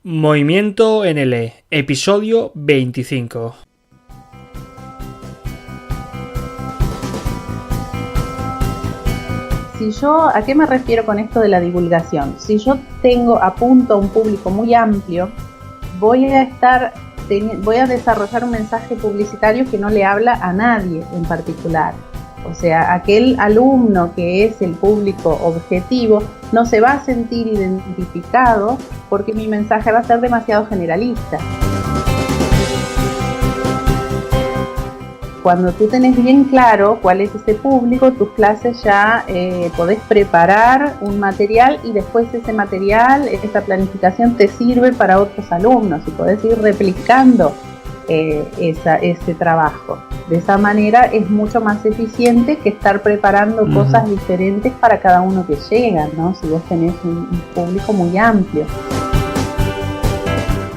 Movimiento NL, episodio 25. ¿A qué me refiero con esto de la divulgación? Si yo apunto a un público muy amplio, voy a desarrollar un mensaje publicitario que no le habla a nadie en particular. O sea, aquel alumno que es el público objetivo no se va a sentir identificado porque mi mensaje va a ser demasiado generalista. Cuando tú tenés bien claro cuál es ese público, tus clases ya podés preparar un material y después ese material, esa planificación te sirve para otros alumnos y podés ir replicando ese trabajo. De esa manera es mucho más eficiente que estar preparando cosas diferentes para cada uno que llega, ¿no? Si vos tenés un público muy amplio.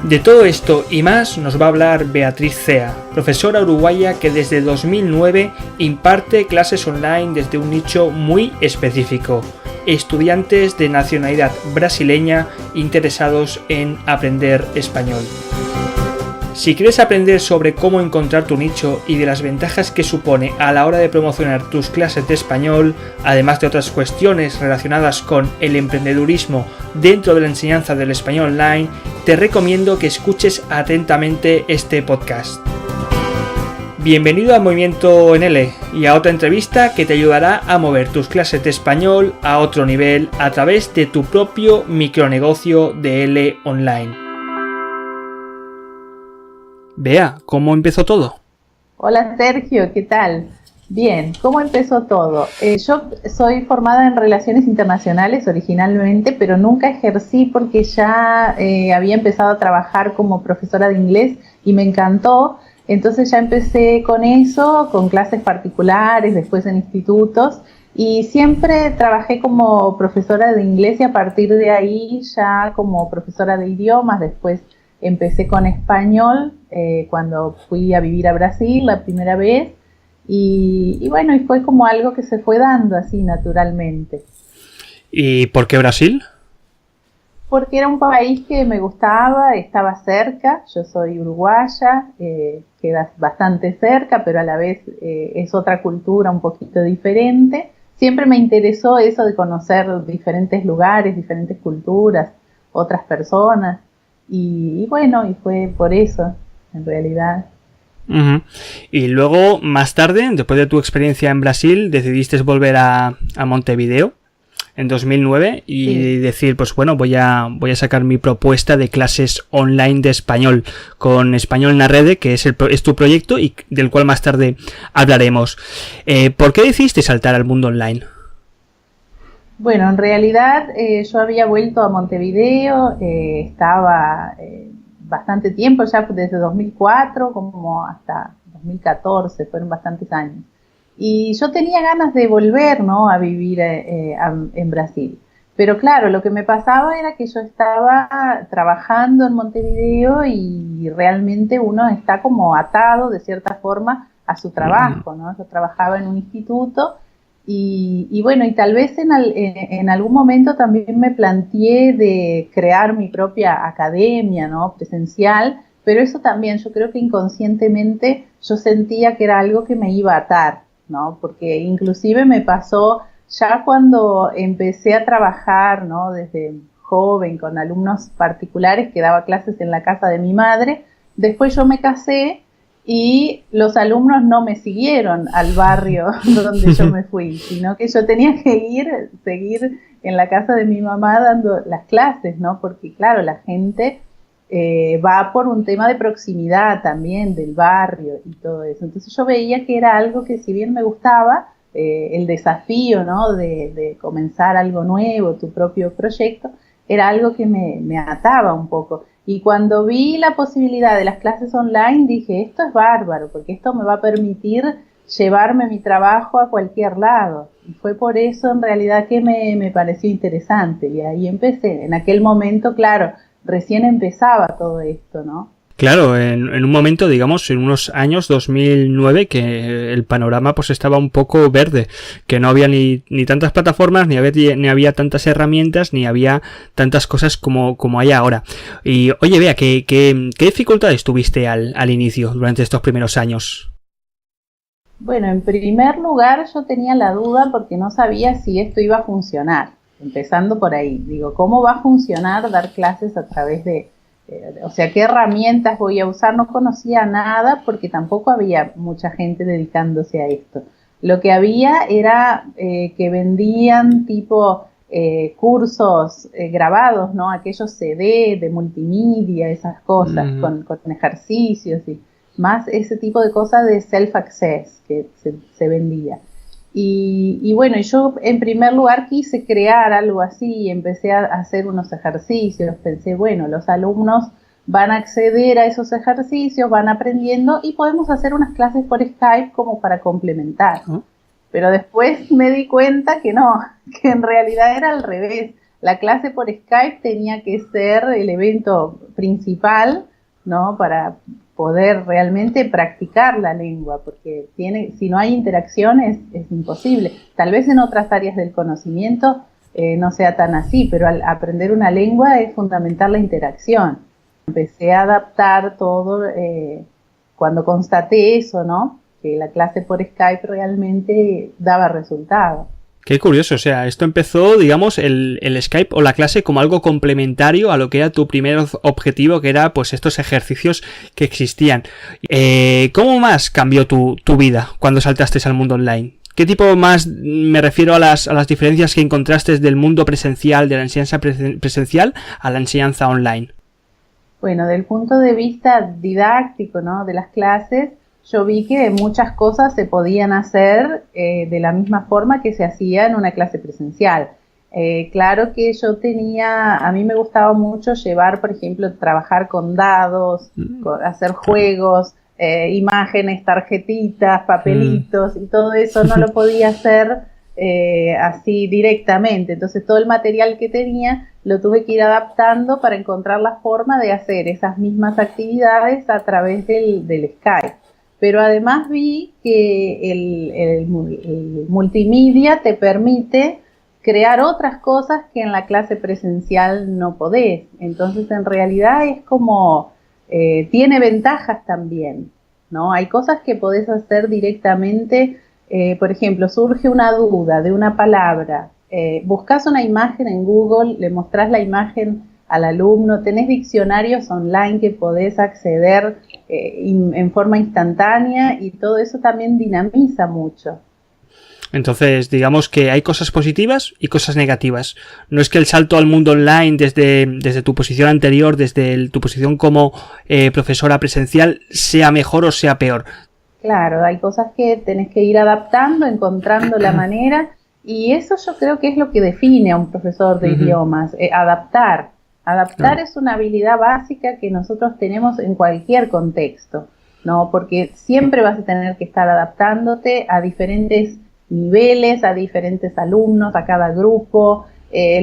De todo esto y más nos va a hablar Beatriz Cea, profesora uruguaya que desde 2009 imparte clases online desde un nicho muy específico, estudiantes de nacionalidad brasileña interesados en aprender español. Si quieres aprender sobre cómo encontrar tu nicho y de las ventajas que supone a la hora de promocionar tus clases de español, además de otras cuestiones relacionadas con el emprendedurismo dentro de la enseñanza del español online, te recomiendo que escuches atentamente este podcast. Bienvenido a Movimiento NL y a otra entrevista que te ayudará a mover tus clases de español a otro nivel a través de tu propio micronegocio de L online. Bea, ¿cómo empezó todo? Hola Sergio, ¿qué tal? Bien, ¿cómo empezó todo? Yo soy formada en Relaciones Internacionales originalmente, pero nunca ejercí porque ya había empezado a trabajar como profesora de inglés y me encantó. Entonces ya empecé con eso, con clases particulares, después en institutos, y siempre trabajé como profesora de inglés y a partir de ahí ya como profesora de idiomas. Después empecé con español cuando fui a vivir a Brasil la primera vez y bueno, y fue como algo que se fue dando así naturalmente. ¿Y por qué Brasil? Porque era un país que me gustaba, estaba cerca, yo soy uruguaya, queda bastante cerca, pero a la vez es otra cultura un poquito diferente. Siempre me interesó eso de conocer diferentes lugares, diferentes culturas, otras personas. Y bueno, y fue por eso, en realidad. Y luego, más tarde, después de tu experiencia en Brasil, decidiste volver a Montevideo en 2009 y decir, pues bueno, voy a sacar mi propuesta de clases online de español con Español en la Rede, que es tu proyecto y del cual más tarde hablaremos. ¿Por qué decidiste saltar al mundo online? Bueno, en realidad yo había vuelto a Montevideo, estaba bastante tiempo, ya desde 2004 como hasta 2014, fueron bastantes años. Y yo tenía ganas de volver, ¿no?, a vivir en Brasil. Pero claro, lo que me pasaba era que yo estaba trabajando en Montevideo y realmente uno está como atado de cierta forma a su trabajo, ¿no? Yo trabajaba en un instituto. Y bueno, y tal vez en algún momento también me planteé de crear mi propia academia, ¿no?, presencial, pero eso también yo creo que inconscientemente yo sentía que era algo que me iba a atar, ¿no? Porque inclusive me pasó ya cuando empecé a trabajar, ¿no?, desde joven con alumnos particulares que daba clases en la casa de mi madre. Después yo me casé y los alumnos no me siguieron al barrio donde yo me fui, sino que yo tenía que seguir en la casa de mi mamá dando las clases, ¿no? Porque claro, la gente va por un tema de proximidad también del barrio y todo eso. Entonces yo veía que era algo que, si bien me gustaba, el desafío, ¿no?, de comenzar algo nuevo, tu propio proyecto, era algo que me ataba un poco. Y cuando vi la posibilidad de las clases online, dije, esto es bárbaro, porque esto me va a permitir llevarme mi trabajo a cualquier lado. Y fue por eso, en realidad, que me pareció interesante. Y ahí empecé. En aquel momento, claro, recién empezaba todo esto, ¿no? Claro, en un momento, digamos, en unos años, 2009, que el panorama pues estaba un poco verde, que no había ni tantas plataformas, ni había tantas herramientas, ni había tantas cosas como hay ahora. Y oye, Bea, ¿qué dificultades tuviste al inicio, durante estos primeros años? Bueno, en primer lugar yo tenía la duda porque no sabía si esto iba a funcionar, empezando por ahí. Digo, ¿cómo va a funcionar dar clases a través de, o sea, qué herramientas voy a usar? No conocía nada porque tampoco había mucha gente dedicándose a esto. Lo que había era que vendían tipo cursos grabados, ¿no? Aquellos CD de multimedia, esas cosas, con ejercicios y más ese tipo de cosas de self-access que se vendía. Y bueno, yo en primer lugar quise crear algo así y empecé a hacer unos ejercicios. Pensé, bueno, los alumnos van a acceder a esos ejercicios, van aprendiendo y podemos hacer unas clases por Skype como para complementar. Pero después me di cuenta que no, que en realidad era al revés. La clase por Skype tenía que ser el evento principal, ¿no? Para poder realmente practicar la lengua, porque si no hay interacción es imposible. Tal vez en otras áreas del conocimiento no sea tan así, pero al aprender una lengua es fundamental la interacción. Empecé a adaptar todo cuando constaté eso, ¿no? Que la clase por Skype realmente daba resultado. Qué curioso, o sea, esto empezó, digamos, el Skype o la clase como algo complementario a lo que era tu primer objetivo, que era pues estos ejercicios que existían. ¿Cómo más cambió tu vida cuando saltaste al mundo online? ¿Qué tipo más, me refiero a las diferencias que encontraste del mundo presencial, de la enseñanza presencial a la enseñanza online? Bueno, del punto de vista didáctico, ¿no? De las clases, yo vi que muchas cosas se podían hacer de la misma forma que se hacía en una clase presencial. Claro que a mí me gustaba mucho llevar, por ejemplo, trabajar con dados, hacer juegos, imágenes, tarjetitas, papelitos, y todo eso no lo podía hacer así directamente. Entonces todo el material que tenía lo tuve que ir adaptando para encontrar la forma de hacer esas mismas actividades a través del Skype. Pero además vi que el multimedia te permite crear otras cosas que en la clase presencial no podés. Entonces, en realidad es como, tiene ventajas también, ¿no? Hay cosas que podés hacer directamente, por ejemplo, surge una duda de una palabra, buscas una imagen en Google, le mostrás la imagen al alumno, tenés diccionarios online que podés acceder en forma instantánea y todo eso también dinamiza mucho. Entonces, digamos que hay cosas positivas y cosas negativas. No es que el salto al mundo online desde tu posición anterior, desde tu posición como profesora presencial, sea mejor o sea peor. Claro, hay cosas que tenés que ir adaptando, encontrando la manera, y eso yo creo que es lo que define a un profesor de idiomas, adaptar. Adaptar es una habilidad básica que nosotros tenemos en cualquier contexto, ¿no? Porque siempre vas a tener que estar adaptándote a diferentes niveles, a diferentes alumnos, a cada grupo.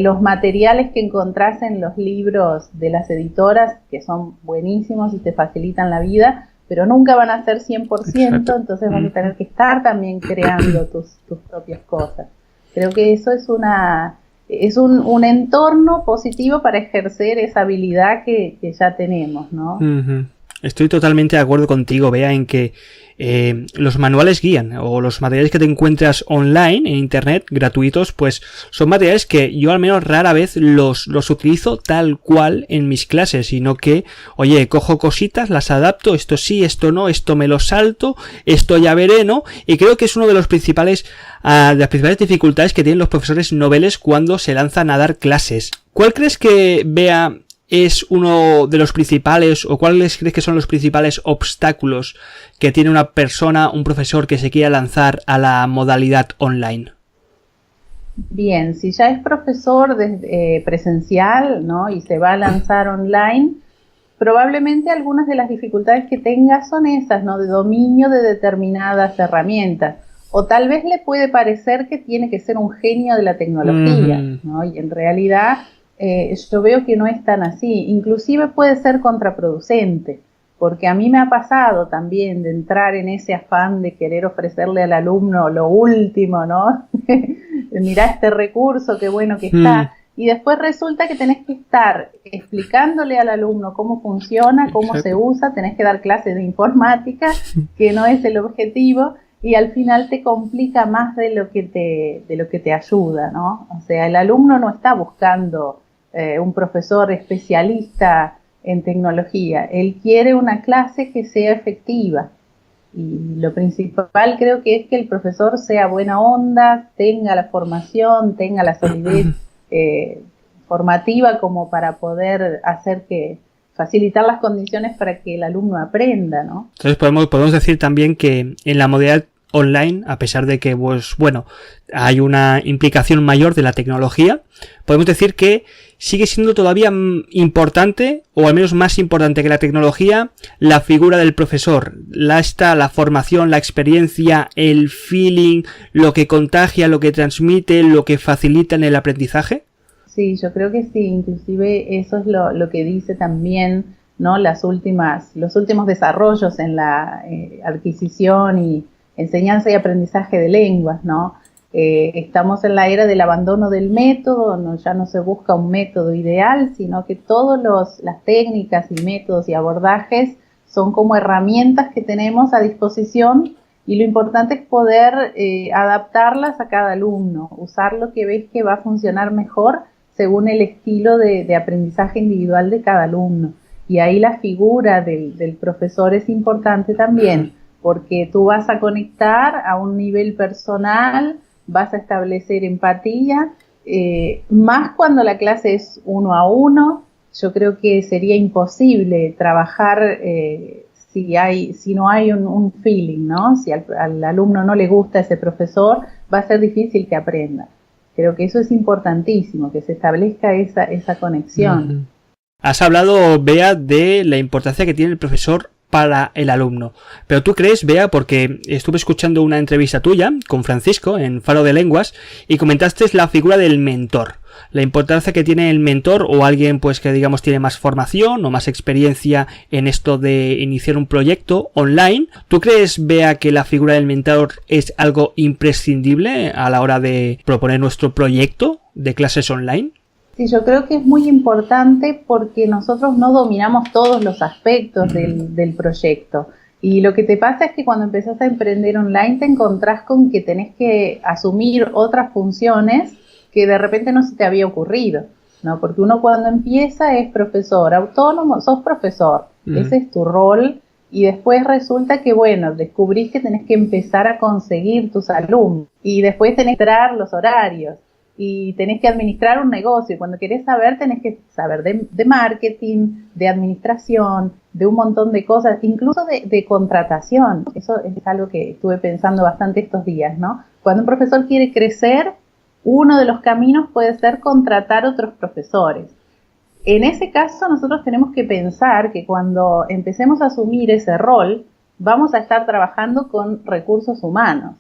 Los materiales que encontrás en los libros de las editoras, que son buenísimos y te facilitan la vida, pero nunca van a ser 100%, entonces vas a tener que estar también creando tus propias cosas. Creo que eso es un entorno positivo para ejercer esa habilidad que ya tenemos, ¿no? Estoy totalmente de acuerdo contigo, Bea, en que los manuales guían o los materiales que te encuentras online en internet gratuitos, pues son materiales que yo al menos rara vez los utilizo tal cual en mis clases, sino que, oye, cojo cositas, las adapto, esto sí, esto no, esto me lo salto, esto ya veré, ¿no? Y creo que es uno de las principales dificultades que tienen los profesores noveles cuando se lanzan a dar clases. ¿Cuál crees que, Bea, es uno de los principales, o cuáles crees que son los principales obstáculos que tiene una persona, un profesor que se quiera lanzar a la modalidad online? Bien, si ya es profesor presencial, ¿no? Y se va a lanzar online, probablemente algunas de las dificultades que tenga son esas, ¿no? De dominio de determinadas herramientas. O tal vez le puede parecer que tiene que ser un genio de la tecnología, ¿no? Y en realidad yo veo que no es tan así. Inclusive puede ser contraproducente, porque a mí me ha pasado también de entrar en ese afán de querer ofrecerle al alumno lo último, ¿no? Mirá este recurso, qué bueno que está. Y después resulta que tenés que estar explicándole al alumno cómo funciona, cómo se usa, tenés que dar clases de informática, que no es el objetivo, y al final te complica más de lo que te ayuda, ¿no? O sea, el alumno no está buscando un profesor especialista en tecnología, él quiere una clase que sea efectiva. Y lo principal creo que es que el profesor sea buena onda, tenga la formación, tenga la solidez formativa como para poder facilitar las condiciones para que el alumno aprenda, ¿no? Entonces podemos decir también que en la modalidad online, a pesar de que pues bueno, hay una implicación mayor de la tecnología, podemos decir que sigue siendo todavía importante, o al menos más importante que la tecnología, la figura del profesor. La formación, la experiencia, el feeling, lo que contagia, lo que transmite, lo que facilita en el aprendizaje. Sí, yo creo que sí, inclusive eso es lo que dice también, ¿no? Los últimos desarrollos en la adquisición y enseñanza y aprendizaje de lenguas, ¿no? Estamos en la era del abandono del método, ya no se busca un método ideal, sino que todas las técnicas y métodos y abordajes son como herramientas que tenemos a disposición, y lo importante es poder adaptarlas a cada alumno, usar lo que ves que va a funcionar mejor según el estilo de aprendizaje individual de cada alumno. Y ahí la figura del profesor es importante también, porque tú vas a conectar a un nivel personal, vas a establecer empatía, más cuando la clase es 1 a 1. Yo creo que sería imposible trabajar si no hay un feeling, ¿no? Si al alumno no le gusta ese profesor, va a ser difícil que aprenda. Creo que eso es importantísimo, que se establezca esa conexión. Has hablado, Bea, de la importancia que tiene el profesor para el alumno. Pero tú crees, Bea, porque estuve escuchando una entrevista tuya con Francisco en Faro de Lenguas y comentaste la figura del mentor. La importancia que tiene el mentor, o alguien pues que digamos tiene más formación o más experiencia en esto de iniciar un proyecto online. ¿Tú crees, Bea, que la figura del mentor es algo imprescindible a la hora de proponer nuestro proyecto de clases online? Sí, yo creo que es muy importante porque nosotros no dominamos todos los aspectos del proyecto. Y lo que te pasa es que cuando empezás a emprender online te encontrás con que tenés que asumir otras funciones que de repente no se te había ocurrido, ¿no? Porque uno cuando empieza es profesor autónomo, sos profesor, ese es tu rol, y después resulta que, bueno, descubrís que tenés que empezar a conseguir tus alumnos, y después tenés que entrar los horarios, y tenés que administrar un negocio, y cuando querés saber, tenés que saber de marketing, de administración, de un montón de cosas, incluso de contratación. Eso es algo que estuve pensando bastante estos días, ¿no? Cuando un profesor quiere crecer, uno de los caminos puede ser contratar otros profesores. En ese caso, nosotros tenemos que pensar que cuando empecemos a asumir ese rol, vamos a estar trabajando con recursos humanos.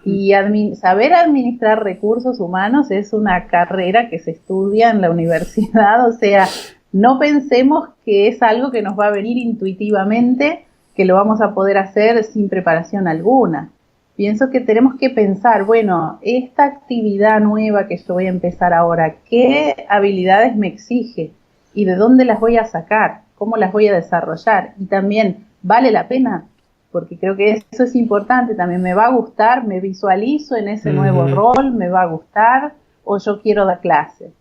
Y saber administrar recursos humanos es una carrera que se estudia en la universidad, o sea, no pensemos que es algo que nos va a venir intuitivamente, que lo vamos a poder hacer sin preparación alguna. Pienso que tenemos que pensar, bueno, esta actividad nueva que yo voy a empezar ahora, ¿qué habilidades me exige? ¿Y de dónde las voy a sacar? ¿Cómo las voy a desarrollar? Y también, ¿vale la pena? Porque creo que eso es importante también. ¿Me va a gustar? ¿Me visualizo en ese nuevo rol? ¿Me va a gustar? ¿O yo quiero dar clases?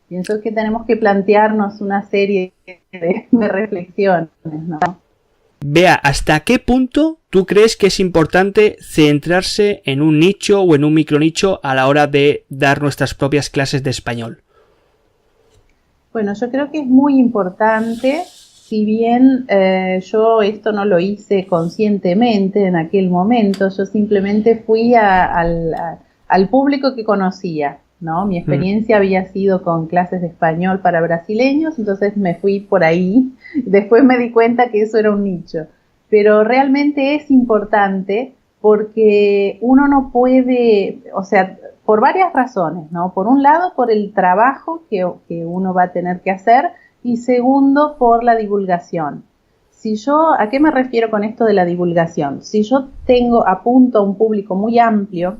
Pienso que tenemos que plantearnos una serie de reflexiones, ¿no? Bea, ¿hasta qué punto tú crees que es importante centrarse en un nicho o en un micronicho a la hora de dar nuestras propias clases de español? Bueno, yo creo que es muy importante, si bien yo esto no lo hice conscientemente en aquel momento, yo simplemente fui al público que conocía, ¿no? Mi experiencia había sido con clases de español para brasileños, entonces me fui por ahí. Después me di cuenta que eso era un nicho. Pero realmente es importante porque uno no puede, o sea, por varias razones, ¿no? Por un lado, por el trabajo que uno va a tener que hacer, y segundo, por la divulgación. ¿A qué me refiero con esto de la divulgación? Si yo apunto a un público muy amplio,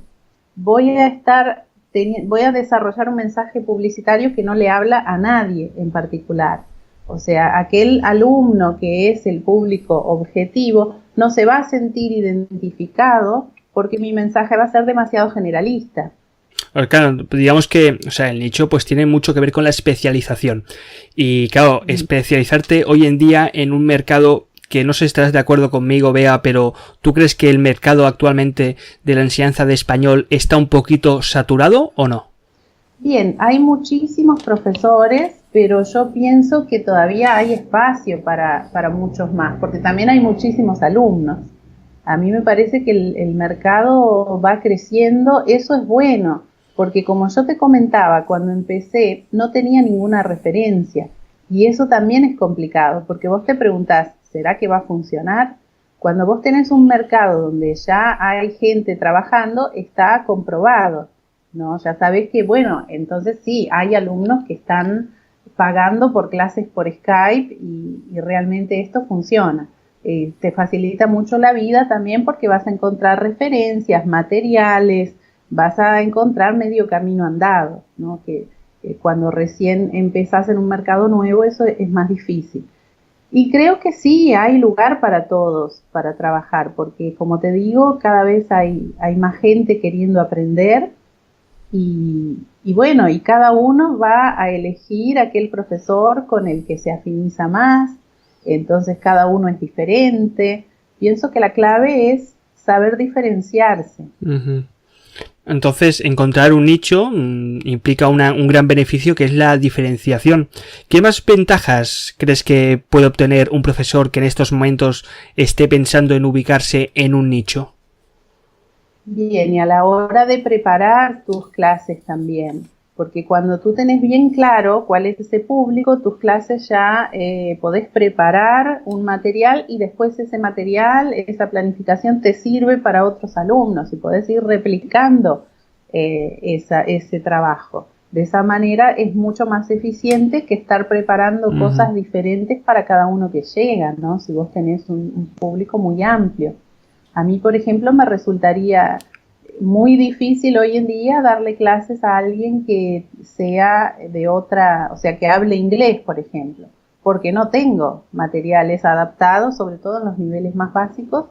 voy a desarrollar un mensaje publicitario que no le habla a nadie en particular. O sea, aquel alumno que es el público objetivo no se va a sentir identificado porque mi mensaje va a ser demasiado generalista. Claro, digamos que, o sea, el nicho pues tiene mucho que ver con la especialización. Y claro, especializarte hoy en día en un mercado que no sé si estarás de acuerdo conmigo, Bea, pero ¿tú crees que el mercado actualmente de la enseñanza de español está un poquito saturado o no? Bien, hay muchísimos profesores, pero yo pienso que todavía hay espacio para muchos más, porque también hay muchísimos alumnos. A mí me parece que el mercado va creciendo, eso es bueno, porque como yo te comentaba, cuando empecé no tenía ninguna referencia y eso también es complicado, porque vos te preguntás, ¿será que va a funcionar? Cuando vos tenés un mercado donde ya hay gente trabajando, está comprobado, ¿no? Ya sabés que, bueno, entonces sí, hay alumnos que están pagando por clases por Skype y realmente esto funciona. Te facilita mucho la vida también porque vas a encontrar referencias, materiales, vas a encontrar medio camino andado, ¿no? Que cuando recién empezás en un mercado nuevo eso es más difícil. Y creo que sí, hay lugar para todos para trabajar, porque como te digo, cada vez hay más gente queriendo aprender y bueno, y cada uno va a elegir aquel profesor con el que se afiniza más, entonces cada uno es diferente. Pienso que la clave es saber diferenciarse. Uh-huh. Entonces, encontrar un nicho implica un gran beneficio que es la diferenciación. ¿Qué más ventajas crees que puede obtener un profesor que en estos momentos esté pensando en ubicarse en un nicho? Bien, y a la hora de preparar tus clases también, porque cuando tú tenés bien claro cuál es ese público, tus clases ya podés preparar un material y después ese material, esa planificación te sirve para otros alumnos y podés ir replicando ese trabajo. De esa manera es mucho más eficiente que estar preparando cosas diferentes para cada uno que llega, ¿no? Si vos tenés un público muy amplio. A mí, por ejemplo, me resultaría muy difícil hoy en día darle clases a alguien que sea de otra, o sea, que hable inglés, por ejemplo, porque no tengo materiales adaptados, sobre todo en los niveles más básicos,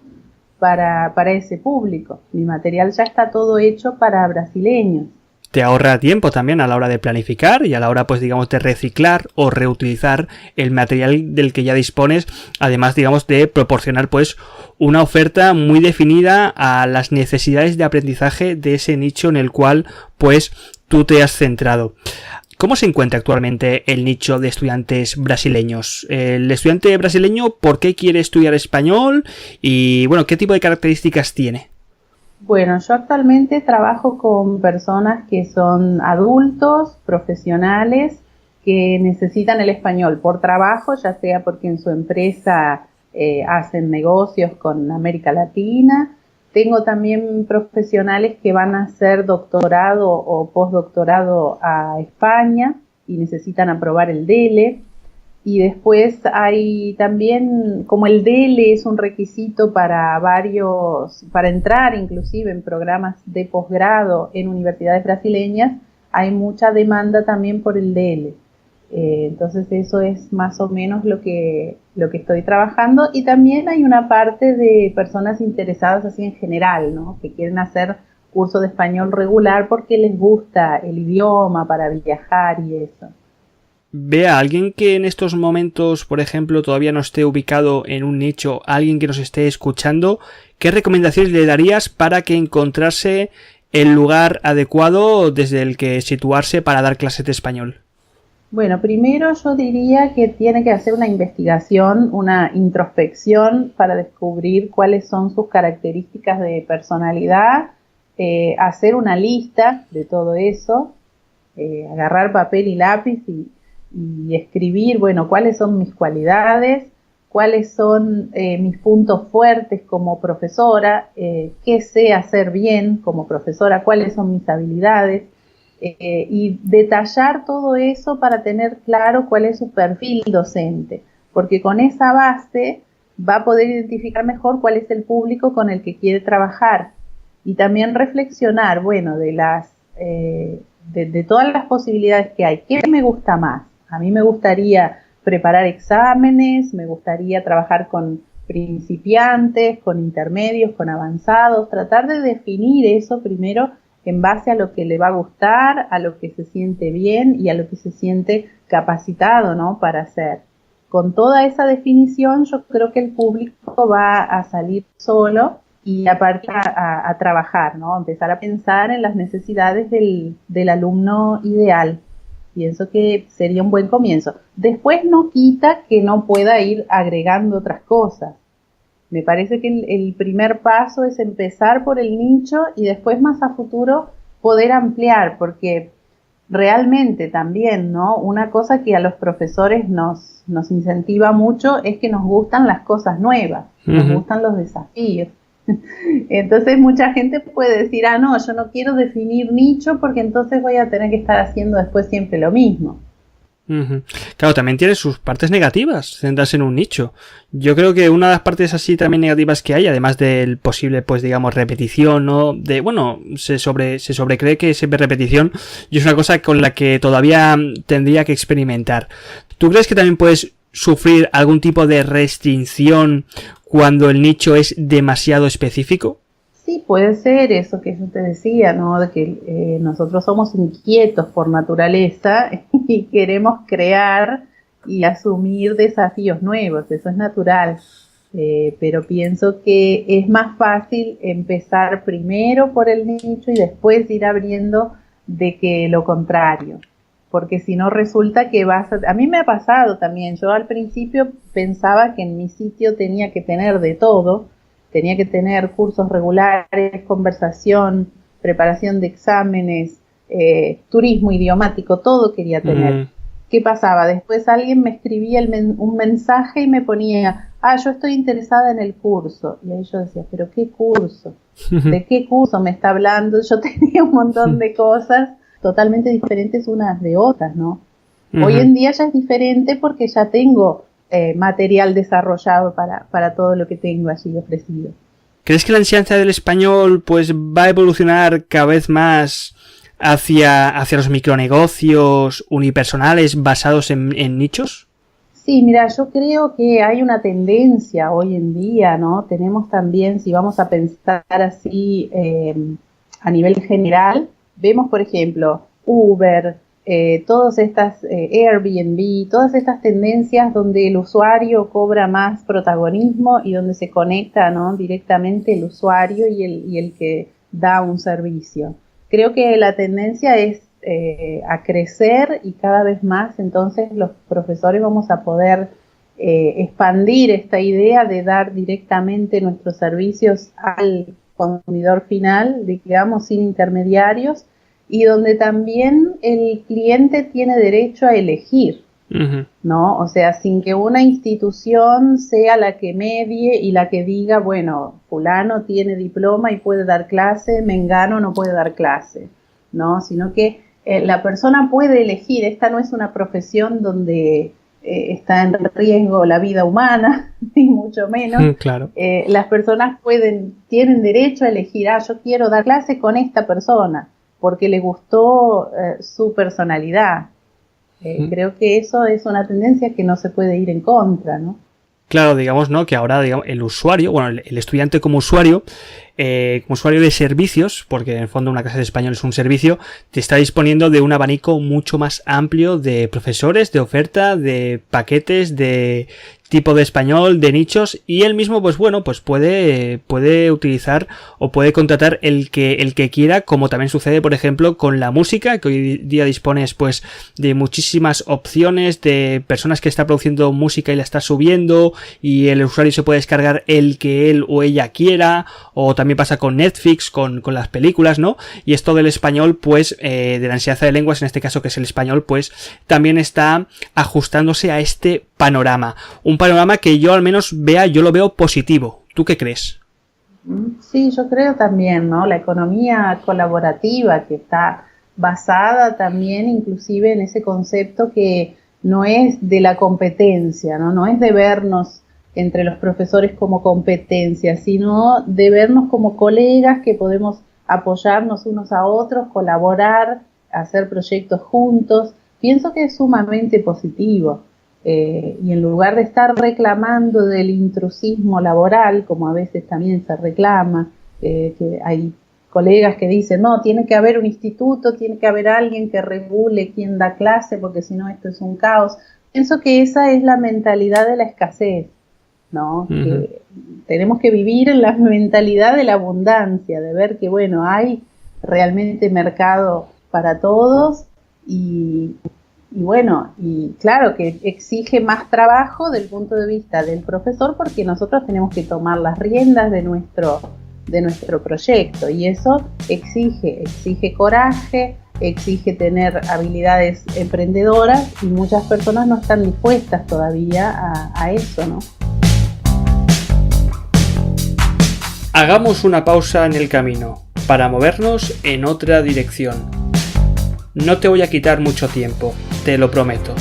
para ese público. Mi material ya está todo hecho para brasileños. Te ahorra tiempo también a la hora de planificar y a la hora, pues digamos, de reciclar o reutilizar el material del que ya dispones, además, digamos, de proporcionar, pues, una oferta muy definida a las necesidades de aprendizaje de ese nicho en el cual, pues, tú te has centrado. ¿Cómo se encuentra actualmente el nicho de estudiantes brasileños? El estudiante brasileño, ¿por qué quiere estudiar español? Y, bueno, ¿qué tipo de características tiene? Bueno, yo actualmente trabajo con personas que son adultos, profesionales, que necesitan el español por trabajo, ya sea porque en su empresa hacen negocios con América Latina. Tengo también profesionales que van a hacer doctorado o postdoctorado a España y necesitan aprobar el DELE. Y después hay también, como el DELE es un requisito para entrar inclusive en programas de posgrado en universidades brasileñas, hay mucha demanda también por el DELE. Entonces eso es más o menos lo que estoy trabajando. Y también hay una parte de personas interesadas así en general, ¿no? Que quieren hacer curso de español regular porque les gusta el idioma para viajar y eso. Ve a alguien que en estos momentos, por ejemplo, todavía no esté ubicado en un nicho, alguien que nos esté escuchando, ¿qué recomendaciones le darías para que encontrase el lugar adecuado desde el que situarse para dar clases de español? Bueno, primero yo diría que tiene que hacer una investigación, una introspección para descubrir cuáles son sus características de personalidad, hacer una lista de todo eso, agarrar papel y lápiz y escribir, bueno, cuáles son mis cualidades, cuáles son mis puntos fuertes como profesora, qué sé hacer bien como profesora, cuáles son mis habilidades, y detallar todo eso para tener claro cuál es su perfil docente, porque con esa base va a poder identificar mejor cuál es el público con el que quiere trabajar y también reflexionar, bueno, de todas las posibilidades que hay, ¿qué me gusta más? A mí me gustaría preparar exámenes, me gustaría trabajar con principiantes, con intermedios, con avanzados, tratar de definir eso primero en base a lo que le va a gustar, a lo que se siente bien y a lo que se siente capacitado, ¿no?, para hacer. Con toda esa definición yo creo que el público va a salir solo y a partir a trabajar, ¿no?, empezar a pensar en las necesidades del alumno ideal. Pienso que sería un buen comienzo. Después no quita que no pueda ir agregando otras cosas. Me parece que el primer paso es empezar por el nicho y después más a futuro poder ampliar, porque realmente también, ¿no?, una cosa que a los profesores nos incentiva mucho es que nos gustan las cosas nuevas, nos gustan los desafíos. Entonces mucha gente puede decir, no, yo no quiero definir nicho porque entonces voy a tener que estar haciendo después siempre lo mismo. Claro, también tiene sus partes negativas centrarse en un nicho. Yo creo que una de las partes así también negativas que hay, además del posible, pues digamos, repetición, ¿no? Se sobrecree que siempre repetición y es una cosa con la que todavía tendría que experimentar. ¿Tú crees que también puedes sufrir algún tipo de restricción cuando el nicho es demasiado específico? Sí, puede ser eso que yo te decía, ¿no?, de que nosotros somos inquietos por naturaleza y queremos crear y asumir desafíos nuevos, eso es natural, pero pienso que es más fácil empezar primero por el nicho y después ir abriendo de que lo contrario, porque si no resulta que a mí me ha pasado también, yo al principio pensaba que en mi sitio tenía que tener de todo. Tenía que tener cursos regulares, conversación, preparación de exámenes, turismo idiomático, todo quería tener. ¿Qué pasaba? Después alguien me escribía un mensaje y me ponía, yo estoy interesada en el curso. Y ahí yo decía, ¿pero qué curso? ¿De qué curso me está hablando? Yo tenía un montón de cosas totalmente diferentes unas de otras, ¿no? Hoy en día ya es diferente porque ya tengo material desarrollado para todo lo que tengo allí ofrecido. ¿Crees que la enseñanza del español pues va a evolucionar cada vez más hacia los micronegocios unipersonales basados en nichos? Sí, mira, yo creo que hay una tendencia hoy en día, ¿no? Tenemos también, si vamos a pensar así a nivel general, vemos, por ejemplo, Uber, todas estas Airbnb, todas estas tendencias donde el usuario cobra más protagonismo y donde se conecta, ¿no?, directamente el usuario y el que da un servicio. Creo que la tendencia es a crecer y cada vez más entonces los profesores vamos a poder expandir esta idea de dar directamente nuestros servicios al consumidor final, digamos, sin intermediarios, y donde también el cliente tiene derecho a elegir, ¿no? O sea, sin que una institución sea la que medie y la que diga, bueno, fulano tiene diploma y puede dar clase, mengano no puede dar clase, ¿no? Sino que la persona puede elegir. Esta no es una profesión donde está en riesgo la vida humana, ni mucho menos. Claro. Las personas tienen derecho a elegir, yo quiero dar clase con esta persona, porque le gustó su personalidad. Creo que eso es una tendencia que no se puede ir en contra, ¿no? Claro, digamos, ¿no?, que ahora, digamos, el usuario, bueno, el estudiante como usuario de servicios, porque en el fondo una clase de español es un servicio, te está disponiendo de un abanico mucho más amplio de profesores, de oferta, de paquetes, de tipo de español, de nichos, y él mismo, pues bueno, pues puede utilizar o puede contratar el que quiera, como también sucede, por ejemplo, con la música, que hoy día dispones pues de muchísimas opciones, de personas que están produciendo música y la está subiendo, y el usuario se puede descargar el que él o ella quiera, o también pasa con Netflix, con las películas, ¿no? Y esto del español, pues, de la enseñanza de lenguas, en este caso que es el español, pues, también está ajustándose a este panorama. Un panorama que yo al menos yo lo veo positivo. ¿Tú qué crees? Sí, yo creo también, ¿no? La economía colaborativa que está basada también inclusive en ese concepto que no es de la competencia, ¿no? No es de vernos entre los profesores como competencia, sino de vernos como colegas que podemos apoyarnos unos a otros, colaborar, hacer proyectos juntos. Pienso que es sumamente positivo. Y en lugar de estar reclamando del intrusismo laboral, como a veces también se reclama, que hay colegas que dicen, no, tiene que haber un instituto, tiene que haber alguien que regule quién da clase, porque si no esto es un caos. Pienso que esa es la mentalidad de la escasez, ¿no? Uh-huh. Que tenemos que vivir en la mentalidad de la abundancia, de ver que, bueno, hay realmente mercado para todos y bueno, y claro que exige más trabajo del punto de vista del profesor, porque nosotros tenemos que tomar las riendas de nuestro proyecto, y eso exige coraje, exige tener habilidades emprendedoras, y muchas personas no están dispuestas todavía a eso, ¿no? Hagamos una pausa en el camino para movernos en otra dirección. No te voy a quitar mucho tiempo, te lo prometo.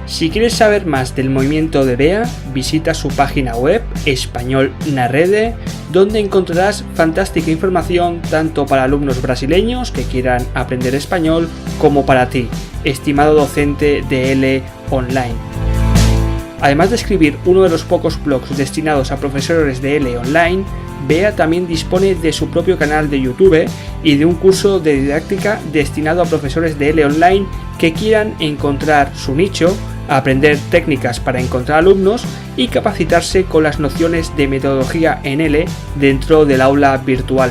Si quieres saber más del movimiento de BEA, visita su página web Español na Rede, donde encontrarás fantástica información tanto para alumnos brasileños que quieran aprender español como para ti, estimado docente de L online. Además de escribir uno de los pocos blogs destinados a profesores de L online, BEA también dispone de su propio canal de YouTube y de un curso de didáctica destinado a profesores de L online que quieran encontrar su nicho, aprender técnicas para encontrar alumnos y capacitarse con las nociones de metodología en L dentro del aula virtual.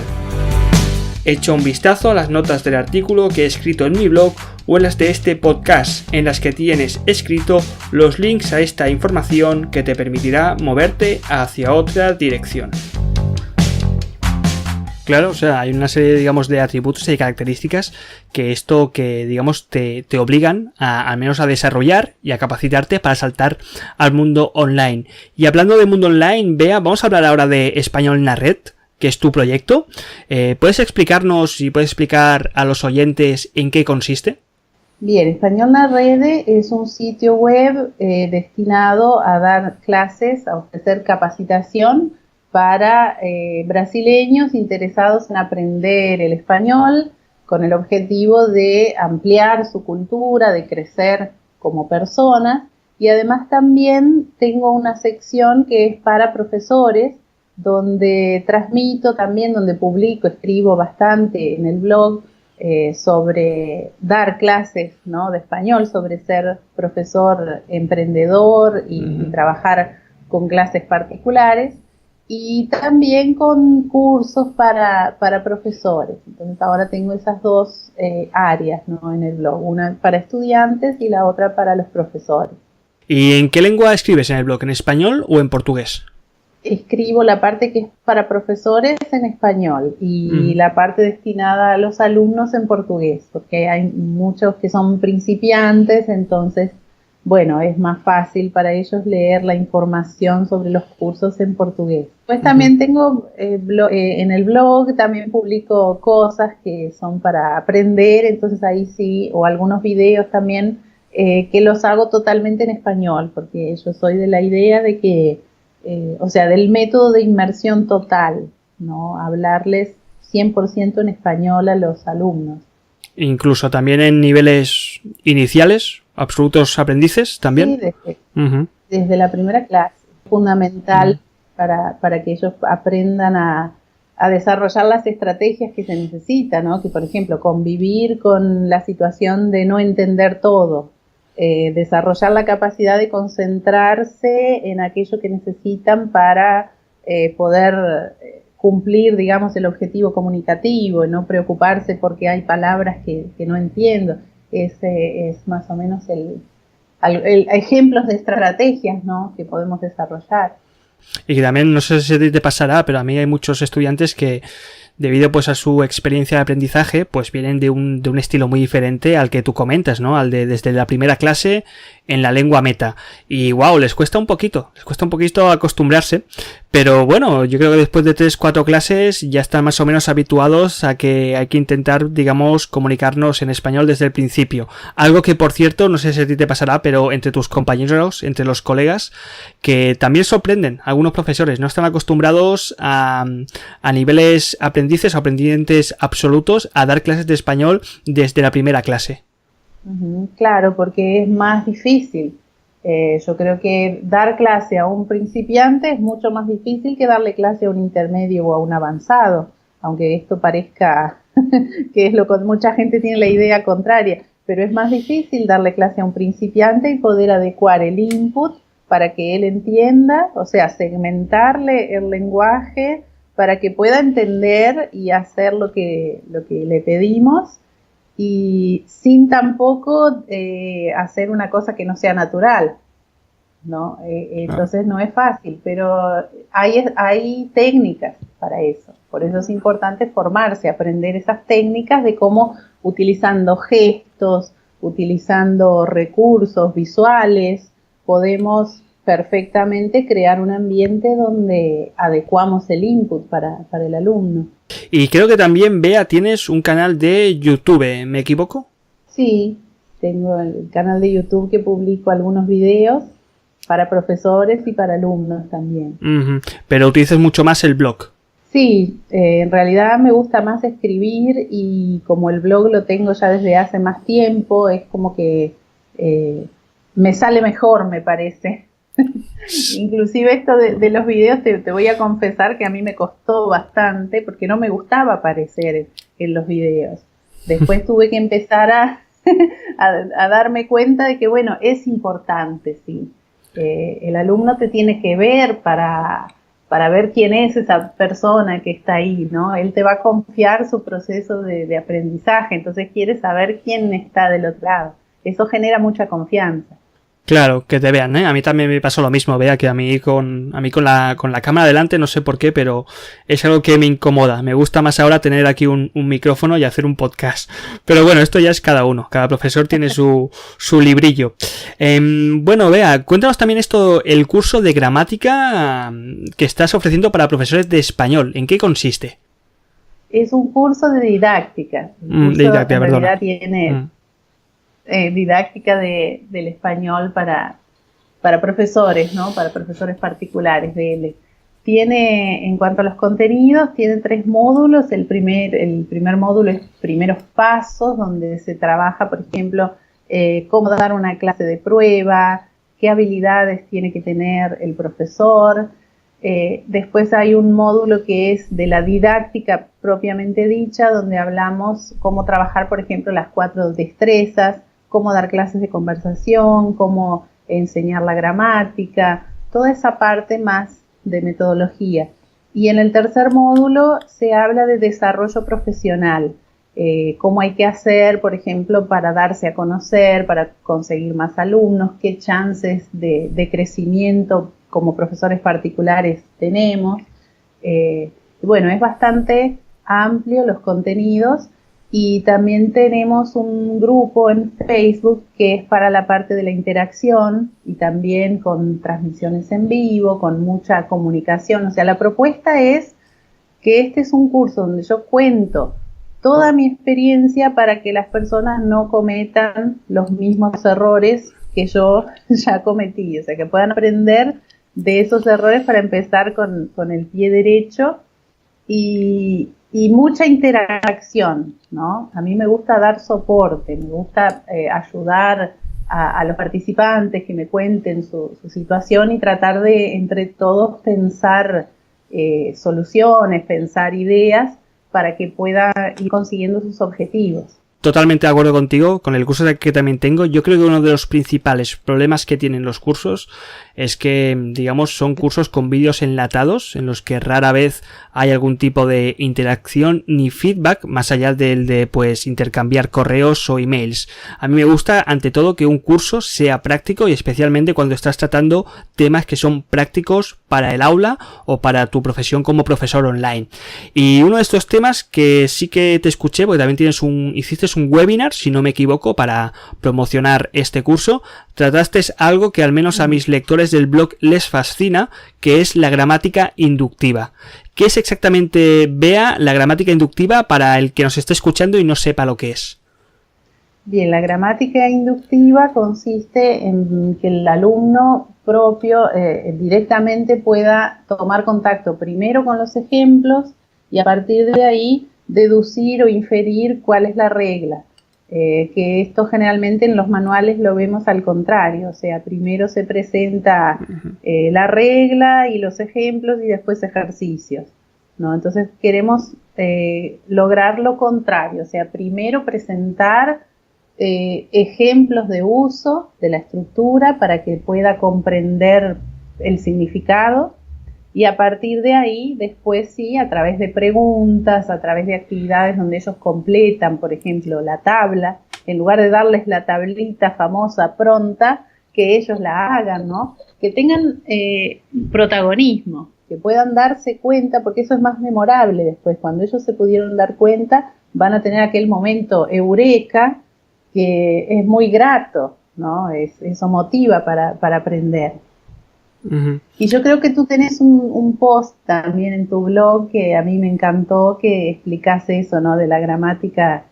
Echa un vistazo a las notas del artículo que he escrito en mi blog o en las de este podcast, en las que tienes escrito los links a esta información que te permitirá moverte hacia otra dirección. Claro, o sea, hay una serie, digamos, de atributos y características que digamos, te obligan al menos a desarrollar y a capacitarte para saltar al mundo online. Y hablando de mundo online, Bea, vamos a hablar ahora de Español na Red, que es tu proyecto. ¿Puedes explicarnos y puedes explicar a los oyentes en qué consiste? Bien, Español na Rede es un sitio web destinado a dar clases, a ofrecer capacitación para brasileños interesados en aprender el español, con el objetivo de ampliar su cultura, de crecer como personas. Y además también tengo una sección que es para profesores, donde transmito también, donde publico, escribo bastante en el blog sobre dar clases, ¿no?, de español, sobre ser profesor emprendedor y trabajar con clases particulares. Y también con cursos para profesores. Entonces ahora tengo esas dos áreas, ¿no?, en el blog, una para estudiantes y la otra para los profesores. ¿Y en qué lengua escribes en el blog? ¿En español o en portugués? Escribo la parte que es para profesores en español y la parte destinada a los alumnos en portugués, porque hay muchos que son principiantes, entonces, bueno, es más fácil para ellos leer la información sobre los cursos en portugués. Pues también tengo en el blog, también publico cosas que son para aprender, entonces ahí sí, o algunos videos también que los hago totalmente en español, porque yo soy de la idea de que, o sea, del método de inmersión total, ¿no? Hablarles 100% en español a los alumnos. Incluso también en niveles iniciales, absolutos aprendices también. Sí, desde la primera clase, fundamental para que ellos aprendan a desarrollar las estrategias que se necesitan, ¿no? Que, por ejemplo, convivir con la situación de no entender todo, desarrollar la capacidad de concentrarse en aquello que necesitan para poder cumplir, digamos, el objetivo comunicativo, y no preocuparse porque hay palabras que no entiendo. Ese es más o menos el ejemplos de estrategias, ¿no?, que podemos desarrollar. Y que también, no sé si te pasará, pero a mí hay muchos estudiantes que debido pues a su experiencia de aprendizaje, pues vienen de un estilo muy diferente al que tú comentas, ¿no? Al de desde la primera clase en la lengua meta. Y wow, les cuesta un poquito acostumbrarse, pero bueno, yo creo que después de 3-4 clases ya están más o menos habituados a que hay que intentar, digamos, comunicarnos en español desde el principio. Algo que, por cierto, no sé si a ti te pasará, pero entre tus compañeros, entre los colegas, que también sorprenden algunos profesores, no están acostumbrados a niveles aprendices o aprendientes absolutos a dar clases de español desde la primera clase. Claro, porque es más difícil. Yo creo que dar clase a un principiante es mucho más difícil que darle clase a un intermedio o a un avanzado, aunque esto parezca que es lo que mucha gente tiene la idea contraria, pero es más difícil darle clase a un principiante y poder adecuar el input para que él entienda, o sea, segmentarle el lenguaje para que pueda entender y hacer lo que le pedimos, y sin tampoco hacer una cosa que no sea natural, ¿no? Entonces no es fácil, pero hay técnicas para eso. Por eso es importante formarse, aprender esas técnicas de cómo, utilizando gestos, utilizando recursos visuales, podemos perfectamente crear un ambiente donde adecuamos el input para el alumno. Y creo que también, Bea, tienes un canal de YouTube, ¿me equivoco? Sí, tengo el canal de YouTube que publico algunos videos para profesores y para alumnos también. Pero utilizas mucho más el blog. Sí, en realidad me gusta más escribir, y como el blog lo tengo ya desde hace más tiempo, es como que me sale mejor, me parece. Inclusive esto de los videos, te voy a confesar que a mí me costó bastante porque no me gustaba aparecer en los videos. Después tuve que empezar a darme cuenta de que, bueno, es importante, sí. El alumno te tiene que ver para ver quién es esa persona que está ahí, ¿no? Él te va a confiar su proceso de aprendizaje, entonces quiere saber quién está del otro lado. Eso genera mucha confianza. Claro, que te vean, ¿eh? A mí también me pasó lo mismo, Vea, que a mí con la cámara delante, no sé por qué, pero es algo que me incomoda. Me gusta más ahora tener aquí un micrófono y hacer un podcast. Pero bueno, esto ya es cada uno. Cada profesor tiene su librillo. Bueno, Bea, cuéntanos también el curso de gramática que estás ofreciendo para profesores de español. ¿En qué consiste? Es un curso de didáctica. Didáctica, en perdona. realidad tiene didáctica del español para profesores, ¿no? Para profesores particulares de él. Tiene, en cuanto a los contenidos, tiene 3 módulos. El primer módulo es primeros pasos, donde se trabaja, por ejemplo, cómo dar una clase de prueba, qué habilidades tiene que tener el profesor. Después hay un módulo que es de la didáctica propiamente dicha, donde hablamos cómo trabajar, por ejemplo, las 4 destrezas, cómo dar clases de conversación, cómo enseñar la gramática, toda esa parte más de metodología. Y en el tercer módulo se habla de desarrollo profesional, cómo hay que hacer, por ejemplo, para darse a conocer, para conseguir más alumnos, qué chances de crecimiento como profesores particulares tenemos. Bueno, es bastante amplio los contenidos. Y también tenemos un grupo en Facebook que es para la parte de la interacción, y también con transmisiones en vivo, con mucha comunicación. O sea, la propuesta es que este es un curso donde yo cuento toda mi experiencia para que las personas no cometan los mismos errores que yo ya cometí. O sea, que puedan aprender de esos errores para empezar con el pie derecho, y mucha interacción, ¿no? A mí me gusta dar soporte, me gusta ayudar a los participantes que me cuenten su situación, y tratar de, entre todos, pensar soluciones, pensar ideas para que pueda ir consiguiendo sus objetivos. Totalmente de acuerdo contigo, con el curso que también tengo. Yo creo que uno de los principales problemas que tienen los cursos es que, digamos, son cursos con vídeos enlatados en los que rara vez hay algún tipo de interacción ni feedback más allá del de pues intercambiar correos o emails. A mí me gusta ante todo que un curso sea práctico y especialmente cuando estás tratando temas que son prácticos para el aula o para tu profesión como profesor online. Y uno de estos temas que sí que te escuché, porque también hiciste un webinar, si no me equivoco, para promocionar este curso, trataste algo que al menos a mis lectores del blog les fascina, que es la gramática inductiva. ¿Qué es exactamente, Bea, la gramática inductiva para el que nos esté escuchando y no sepa lo que es? Bien, la gramática inductiva consiste en que el alumno propio directamente pueda tomar contacto primero con los ejemplos y a partir de ahí deducir o inferir cuál es la regla. Que esto generalmente en los manuales lo vemos al contrario, o sea, primero se presenta la regla y los ejemplos y después ejercicios, ¿no? Entonces queremos lograr lo contrario, o sea, primero presentar ejemplos de uso de la estructura para que pueda comprender el significado y a partir de ahí, después sí, a través de preguntas, a través de actividades donde ellos completan, por ejemplo, la tabla, en lugar de darles la tablita famosa pronta, que ellos la hagan, ¿no? Que tengan protagonismo, que puedan darse cuenta, porque eso es más memorable después. Cuando ellos se pudieron dar cuenta, van a tener aquel momento eureka, que es muy grato, ¿no? Eso motiva para aprender. Uh-huh. Y yo creo que tú tenés un post también en tu blog que a mí me encantó, que explicás eso, ¿no? De la gramática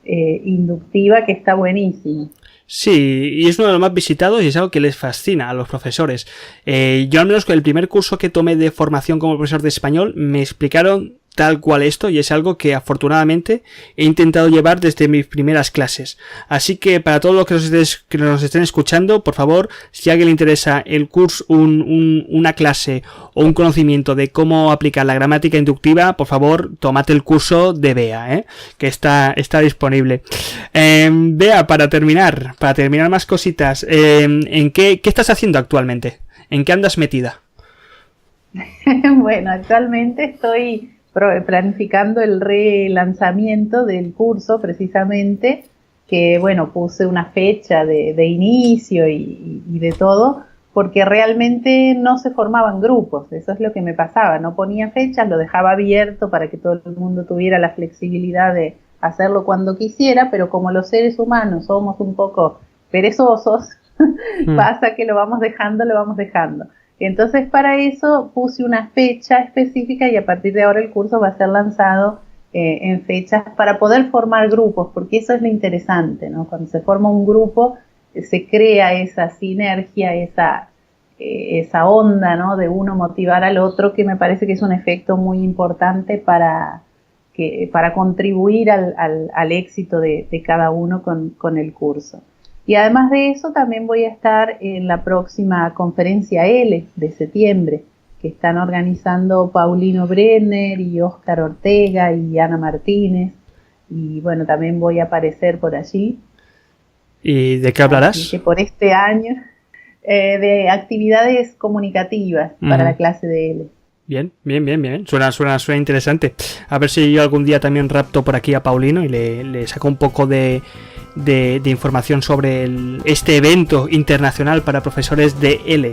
inductiva, que está buenísimo. Sí, y es uno de los más visitados y es algo que les fascina a los profesores. Yo al menos con el primer curso que tomé de formación como profesor de español me explicaron tal cual esto y es algo que afortunadamente he intentado llevar desde mis primeras clases. Así que para todos los que nos estén escuchando, por favor, si a alguien le interesa el curso, una clase o un conocimiento de cómo aplicar la gramática inductiva, por favor, tomate el curso de Bea, que está disponible. Bea, para terminar más cositas, ¿en qué estás haciendo actualmente? ¿En qué andas metida? Bueno, actualmente estoy planificando el relanzamiento del curso precisamente, que bueno, puse una fecha de inicio y de todo, porque realmente no se formaban grupos, eso es lo que me pasaba, no ponía fechas, lo dejaba abierto para que todo el mundo tuviera la flexibilidad de hacerlo cuando quisiera, pero como los seres humanos somos un poco perezosos, pasa que lo vamos dejando. Entonces para eso puse una fecha específica y a partir de ahora el curso va a ser lanzado en fechas para poder formar grupos, porque eso es lo interesante, ¿no? Cuando se forma un grupo se crea esa sinergia, esa onda, ¿no? De uno motivar al otro, que me parece que es un efecto muy importante para contribuir al éxito de cada uno con el curso. Y además de eso, también voy a estar en la próxima conferencia L de septiembre, que están organizando Paulino Brenner y Óscar Ortega y Ana Martínez. Y bueno, también voy a aparecer por allí. ¿Y de qué hablarás? Así que por este año, de actividades comunicativas para la clase de L. Bien. Suena interesante. A ver si yo algún día también rapto por aquí a Paulino y le saco un poco de información sobre este evento internacional para profesores de L.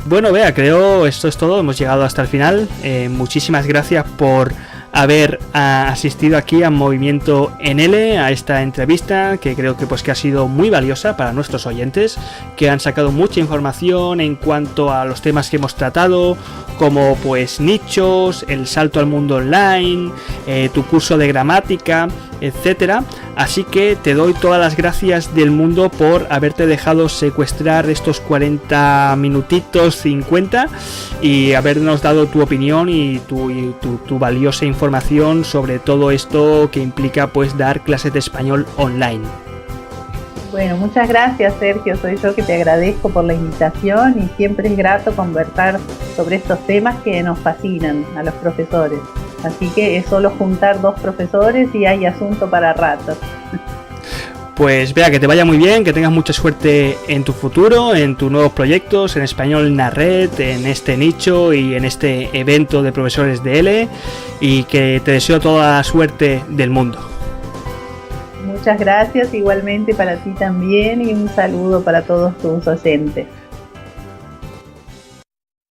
Bueno, Bea, creo esto es todo, hemos llegado hasta el final. Muchísimas gracias por haber asistido aquí a Movimiento en L, a esta entrevista que creo que ha sido muy valiosa para nuestros oyentes, que han sacado mucha información en cuanto a los temas que hemos tratado, como pues nichos, el salto al mundo online, tu curso de gramática, etcétera. Así que te doy todas las gracias del mundo por haberte dejado secuestrar estos 40 minutitos 50 y habernos dado tu opinión y tu valiosa información sobre todo esto que implica pues dar clases de español online. Bueno, muchas gracias, Sergio, soy yo que te agradezco por la invitación y siempre es grato conversar sobre estos temas que nos fascinan a los profesores. Así que es solo juntar dos profesores y hay asunto para rato. Pues vea, que te vaya muy bien, que tengas mucha suerte en tu futuro, en tus nuevos proyectos, en Español en la Red, en este nicho y en este evento de profesores de L, y que te deseo toda la suerte del mundo. Muchas gracias, igualmente para ti también, y un saludo para todos tus oyentes.